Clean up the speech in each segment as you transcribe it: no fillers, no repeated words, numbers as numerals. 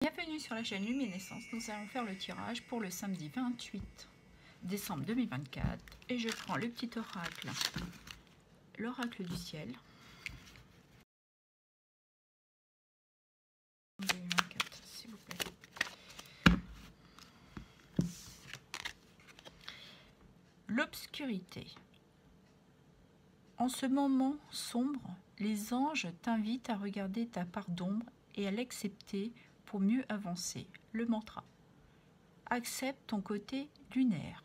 Bienvenue sur la chaîne Luminescence. Nous allons faire le tirage pour le samedi 28 décembre 2024 et je prends le petit oracle, l'oracle du ciel. 2024, s'il vous plaît. L'obscurité. En ce moment sombre, les anges t'invitent à regarder ta part d'ombre et à l'accepter pour mieux avancer. Le mantra. Accepte ton côté lunaire.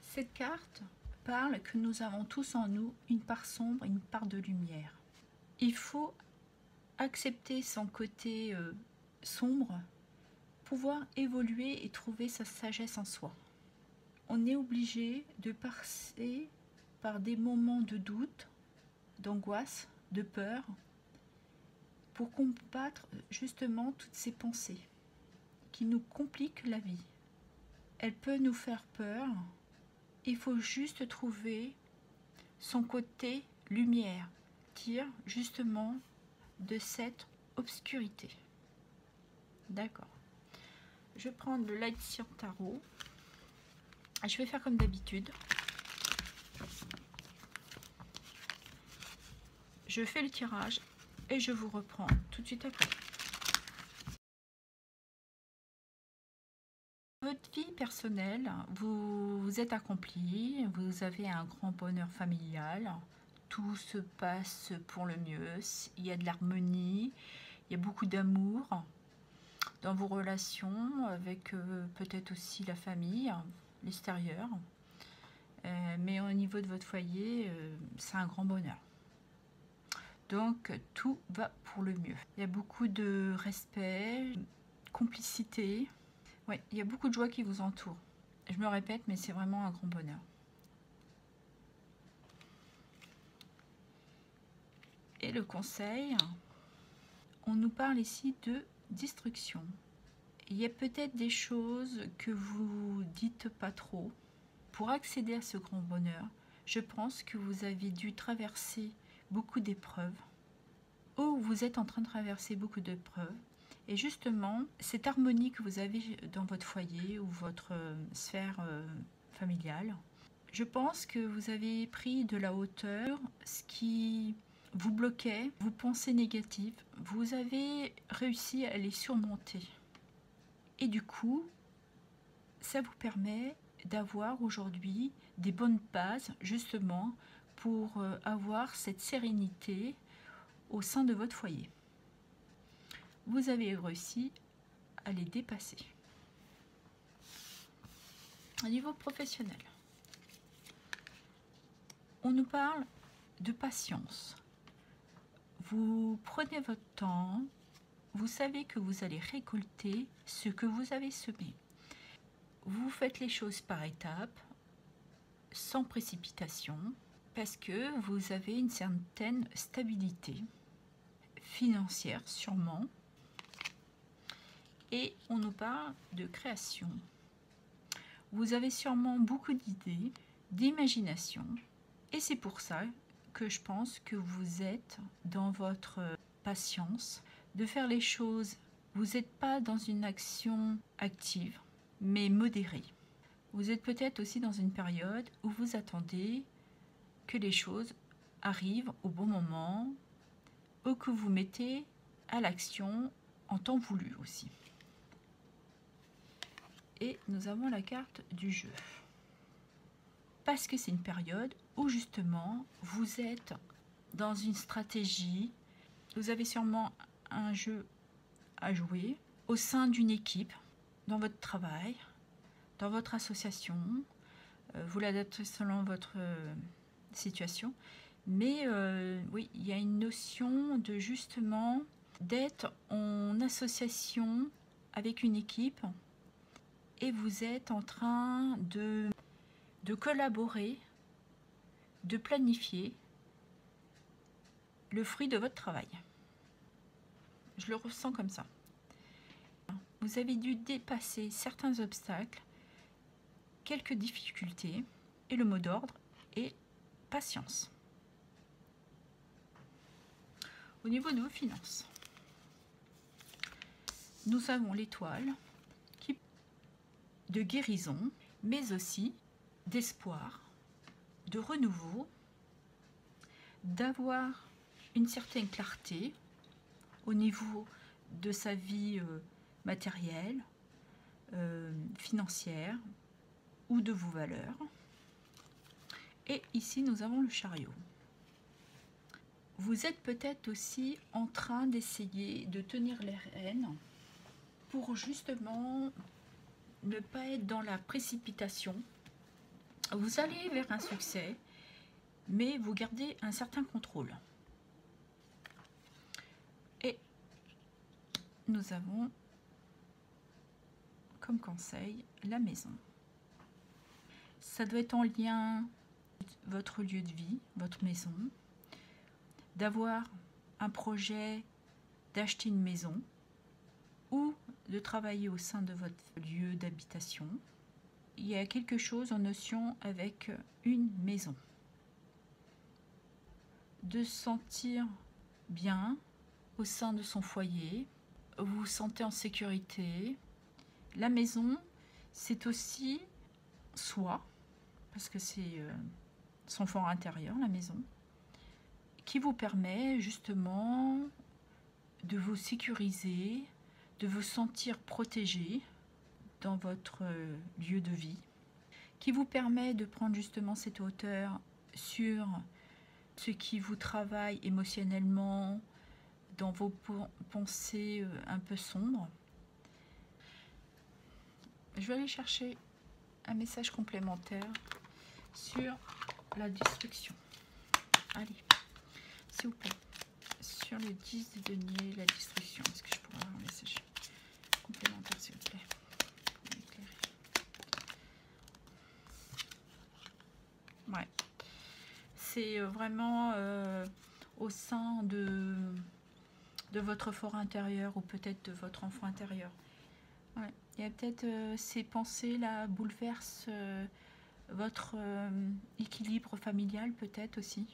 Cette carte parle que nous avons tous en nous une part sombre et une part de lumière. Il faut accepter son côté sombre, pouvoir évoluer et trouver sa sagesse en soi. On est obligé de passer par des moments de doute, d'angoisse, de peur, pour combattre justement toutes ces pensées qui nous compliquent la vie. Elle peut nous faire peur. Il faut juste trouver son côté lumière, tire justement de cette obscurité. D'accord. Je vais prendre le Light Seer Tarot. Je vais faire comme d'habitude. Je fais le tirage et je vous reprends tout de suite après. Votre vie personnelle, vous êtes accompli, vous avez un grand bonheur familial, tout se passe pour le mieux, il y a de l'harmonie, il y a beaucoup d'amour dans vos relations avec peut-être aussi la famille, l'extérieur, mais au niveau de votre foyer, c'est un grand bonheur. Donc tout va pour le mieux. Il y a beaucoup de respect, complicité. Oui, il y a beaucoup de joie qui vous entoure. Je me répète, mais c'est vraiment un grand bonheur. Et le conseil, on nous parle ici de destruction. Il y a peut-être des choses que vous dites pas trop. Pour accéder à ce grand bonheur, je pense que vous avez dû traverser beaucoup d'épreuves, ou vous êtes en train de traverser beaucoup d'épreuves. Et justement, cette harmonie que vous avez dans votre foyer ou votre sphère familiale, je pense que vous avez pris de la hauteur, ce qui vous bloquait, vos pensées négatives, vous avez réussi à les surmonter. Et du coup, ça vous permet d'avoir aujourd'hui des bonnes bases justement pour avoir cette sérénité au sein de votre foyer. Vous avez réussi à les dépasser. Au niveau professionnel, on nous parle de patience. Vous prenez votre temps, vous savez que vous allez récolter ce que vous avez semé. Vous faites les choses par étapes, sans précipitation, parce que vous avez une certaine stabilité financière sûrement. Et on nous parle de création. Vous avez sûrement beaucoup d'idées, d'imagination, et c'est pour ça que je pense que vous êtes dans votre patience de faire les choses. Vous n'êtes pas dans une action active, mais modérée. Vous êtes peut-être aussi dans une période où vous attendez que les choses arrivent au bon moment, ou que vous mettez à l'action en temps voulu aussi. Et nous avons la carte du jeu. Parce que c'est une période où justement vous êtes dans une stratégie, vous avez sûrement un jeu à jouer au sein d'une équipe, dans votre travail, dans votre association, vous l'adaptez selon votre situation, mais oui, il y a une notion de justement d'être en association avec une équipe et vous êtes en train de collaborer, de planifier le fruit de votre travail. Je le ressens comme ça. Vous avez dû dépasser certains obstacles, quelques difficultés, et le mot d'ordre est patience. Au niveau de vos finances, nous avons l'étoile qui de guérison, mais aussi d'espoir, de renouveau, d'avoir une certaine clarté au niveau de sa vie matérielle, financière ou de vos valeurs. Et ici, nous avons le chariot. Vous êtes peut-être aussi en train d'essayer de tenir les rênes pour justement ne pas être dans la précipitation. Vous allez vers un succès, mais vous gardez un certain contrôle. Et nous avons comme conseil la maison. Ça doit être en lien avec votre lieu de vie, votre maison, d'avoir un projet d'acheter une maison ou de travailler au sein de votre lieu d'habitation. Il y a quelque chose en notion avec une maison. De se sentir bien au sein de son foyer, vous vous sentez en sécurité. La maison, c'est aussi soi, parce que c'est son fort intérieur, la maison, qui vous permet justement de vous sécuriser, de vous sentir protégé dans votre lieu de vie, qui vous permet de prendre justement cette hauteur sur ce qui vous travaille émotionnellement, dans vos pensées un peu sombres. Je vais aller chercher un message complémentaire sur la destruction. Allez, s'il vous plaît, sur le 10 de denier, la destruction. Est-ce que je pourrais avoir un message complémentaire, s'il vous plaît, pour m'éclairer? Ouais, c'est vraiment au sein de votre fort intérieur ou peut-être de votre enfant intérieur. Ouais. Il y a peut-être ces pensées là bouleversent votre équilibre familial peut-être aussi.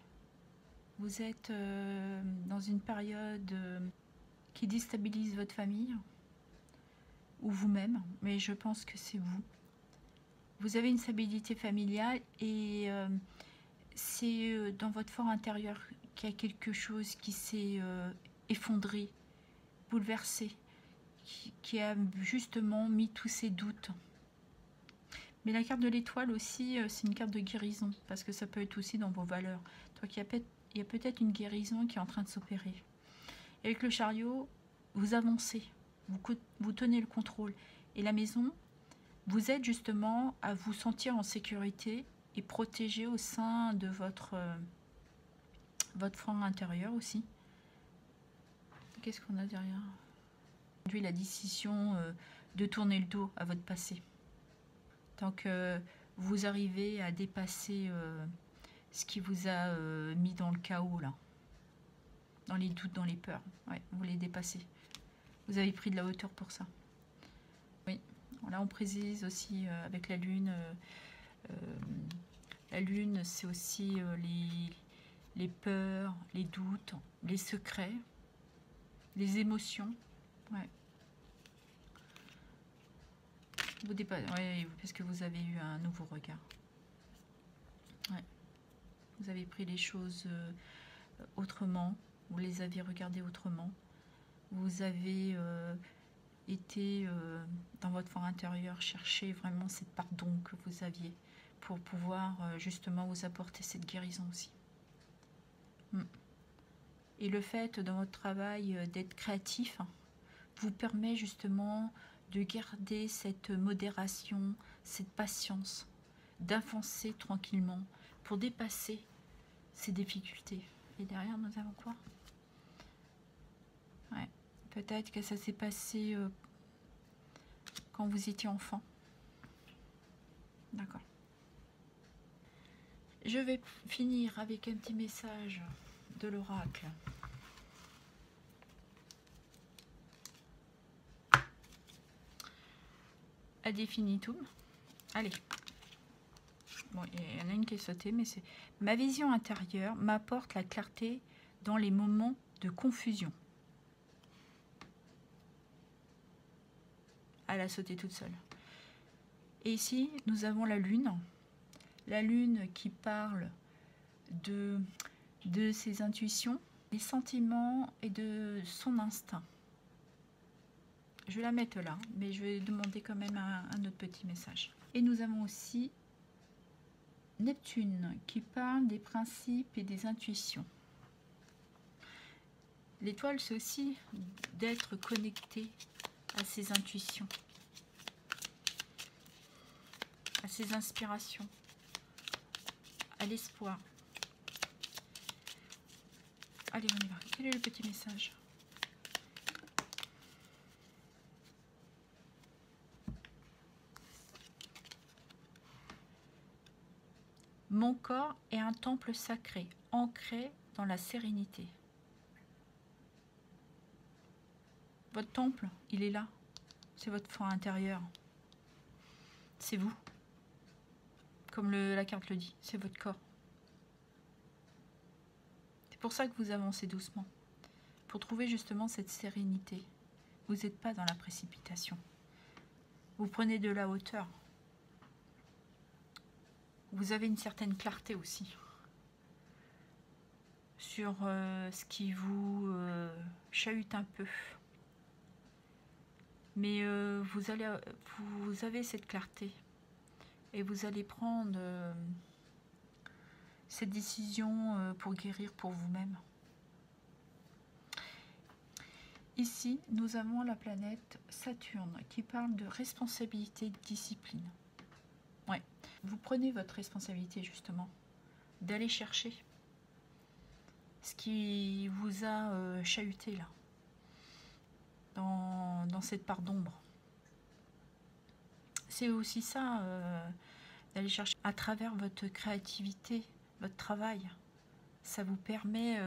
Vous êtes dans une période qui déstabilise votre famille ou vous-même, mais je pense que c'est vous. Vous avez une stabilité familiale et c'est dans votre fort intérieur qu'il y a quelque chose qui s'est effondré, bouleversé, qui a justement mis tous ces doutes. Mais la carte de l'étoile aussi, c'est une carte de guérison, parce que ça peut être aussi dans vos valeurs. Donc il y a peut-être une guérison qui est en train de s'opérer. Avec le chariot, vous avancez, vous tenez le contrôle. Et la maison, vous êtes justement à vous sentir en sécurité et protégé au sein de votre fort intérieur aussi. Qu'est-ce qu'on a derrière ? Aujourd'hui, la décision de tourner le dos à votre passé. Tant que vous arrivez à dépasser ce qui vous a mis dans le chaos, là, dans les doutes, dans les peurs. Ouais, vous les dépassez. Vous avez pris de la hauteur pour ça. Oui, là on précise aussi avec la lune. La lune, c'est aussi les peurs, les doutes, les secrets, les émotions. Ouais. Vous dépassez, ouais, parce que vous avez eu un nouveau regard. Ouais. Vous avez pris les choses autrement, vous les avez regardées autrement. Vous avez été dans votre fort intérieur chercher vraiment cette pardon que vous aviez pour pouvoir justement vous apporter cette guérison aussi. Et le fait dans votre travail d'être créatif vous permet justement de garder cette modération, cette patience, d'avancer tranquillement pour dépasser ces difficultés. Et derrière, nous avons quoi? Ouais, peut-être que ça s'est passé quand vous étiez enfant. D'accord. Je vais finir avec un petit message de l'oracle. Ad infinitum. Allez. Bon, il y en a une qui est sautée, mais c'est... Ma vision intérieure m'apporte la clarté dans les moments de confusion. elle a sauté toute seule. Et ici, nous avons la lune. La lune qui parle de ses intuitions, des sentiments et de son instinct. Je vais la mettre là, mais je vais demander quand même un autre petit message. Et nous avons aussi Neptune qui parle des principes et des intuitions. L'étoile, c'est aussi d'être connecté à ses intuitions, à ses inspirations, à l'espoir. Allez, on y va. Quel est le petit message? Mon corps est un temple sacré, ancré dans la sérénité. Votre temple, il est là. C'est votre fort intérieur. C'est vous. Comme la carte le dit, c'est votre corps. C'est pour ça que vous avancez doucement. Pour trouver justement cette sérénité. Vous n'êtes pas dans la précipitation. Vous prenez de la hauteur. Vous avez une certaine clarté aussi sur ce qui vous chahute un peu. Mais vous avez cette clarté et vous allez prendre cette décision pour guérir pour vous-même. Ici, nous avons la planète Saturne qui parle de responsabilité, de discipline. Ouais. Vous prenez votre responsabilité justement d'aller chercher ce qui vous a chahuté là, dans cette part d'ombre. C'est aussi ça, d'aller chercher à travers votre créativité, votre travail. Ça vous permet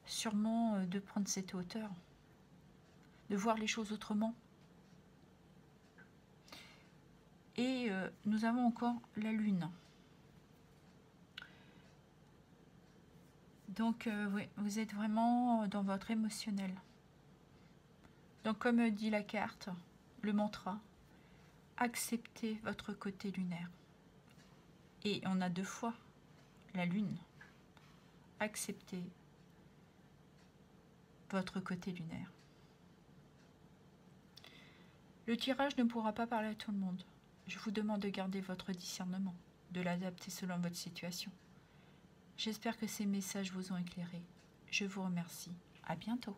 sûrement de prendre cette hauteur, de voir les choses autrement. Et nous avons encore la lune. Donc oui, vous êtes vraiment dans votre émotionnel. Donc comme dit la carte, le mantra, acceptez votre côté lunaire. Et on a 2 fois la lune. Acceptez votre côté lunaire. Le tirage ne pourra pas parler à tout le monde. Je vous demande de garder votre discernement, de l'adapter selon votre situation. J'espère que ces messages vous ont éclairé. Je vous remercie. À bientôt.